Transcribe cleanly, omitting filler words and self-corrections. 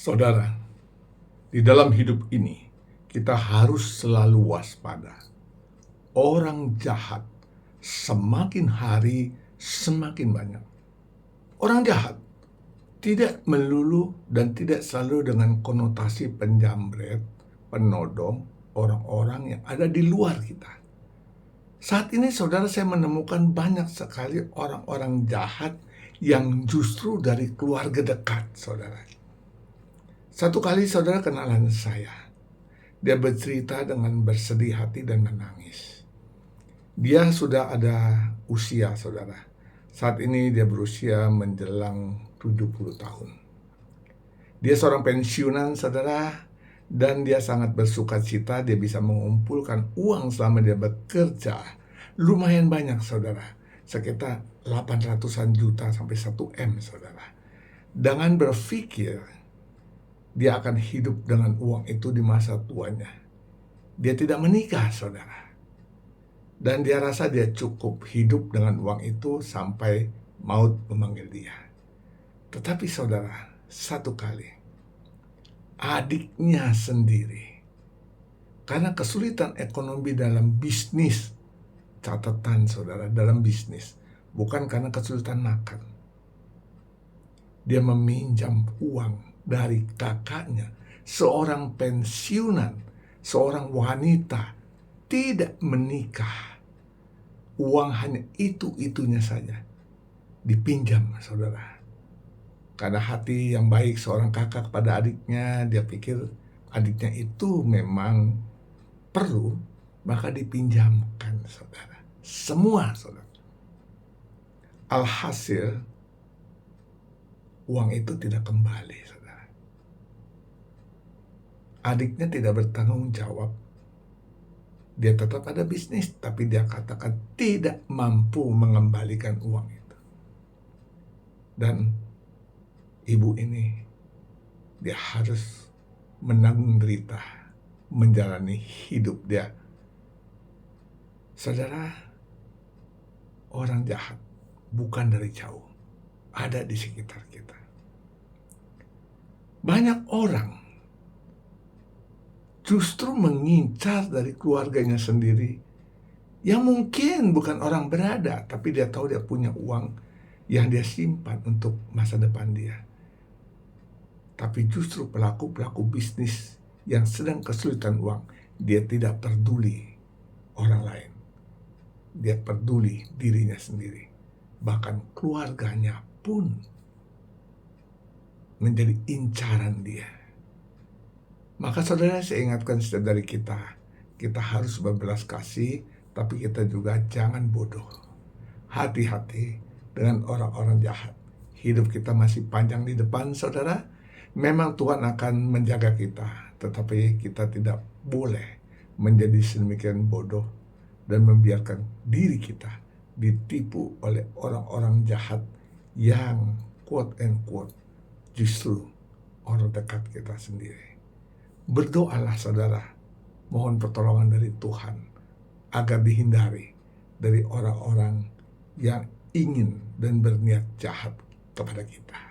Saudara, di dalam hidup ini kita harus selalu waspada. Orang jahat semakin hari semakin banyak. Orang jahat tidak melulu dan tidak selalu dengan konotasi penjamret, penodong, orang-orang yang ada di luar kita. Saat ini saudara, saya menemukan banyak sekali orang-orang jahat yang justru dari keluarga dekat saudara. Satu kali saudara kenalan saya, dia bercerita dengan bersedih hati dan menangis. Dia sudah ada usia saudara. Saat ini dia berusia menjelang 70 tahun. Dia seorang pensiunan saudara, dan dia sangat bersuka cita dia bisa mengumpulkan uang selama dia bekerja. Lumayan banyak saudara, sekitar 800-an juta sampai 1 M saudara. Dengan berpikir dia akan hidup dengan uang itu di masa tuanya. Dia tidak menikah saudara. Dan dia rasa dia cukup hidup dengan uang itu sampai maut memanggil dia. Tetapi saudara, satu kali adiknya sendiri, karena kesulitan ekonomi dalam bisnis, catatan saudara, dalam bisnis, bukan karena kesulitan makan, dia meminjam uang dari kakaknya, seorang pensiunan, seorang wanita, tidak menikah. Uang hanya itu-itunya saja dipinjam saudara. Karena hati yang baik seorang kakak kepada adiknya, dia pikir adiknya itu memang perlu, maka dipinjamkan saudara. Semua saudara. Alhasil, uang itu tidak kembali saudara. Adiknya tidak bertanggung jawab. Dia tetap ada bisnis, tapi dia katakan tidak mampu mengembalikan uang itu. Dan ibu ini, dia harus menanggung derita, menjalani hidup dia. Saudara, orang jahat bukan dari jauh, ada di sekitar kita. Banyak orang justru mengincar dari keluarganya sendiri, yang mungkin bukan orang berada, tapi dia tahu dia punya uang yang dia simpan untuk masa depan dia. Tapi justru pelaku-pelaku bisnis yang sedang kesulitan uang, dia tidak peduli orang lain. Dia peduli dirinya sendiri. Bahkan keluarganya pun menjadi incaran dia. Maka saudara, saya ingatkan setiap dari kita harus berbelas kasih, tapi kita juga jangan bodoh. Hati-hati dengan orang-orang jahat. Hidup kita masih panjang di depan saudara. Memang Tuhan akan menjaga kita, tetapi kita tidak boleh menjadi sedemikian bodoh dan membiarkan diri kita ditipu oleh orang-orang jahat yang quote and quote justru orang dekat kita sendiri. Berdoalah saudara, mohon pertolongan dari Tuhan agar dihindari dari orang-orang yang ingin dan berniat jahat kepada kita.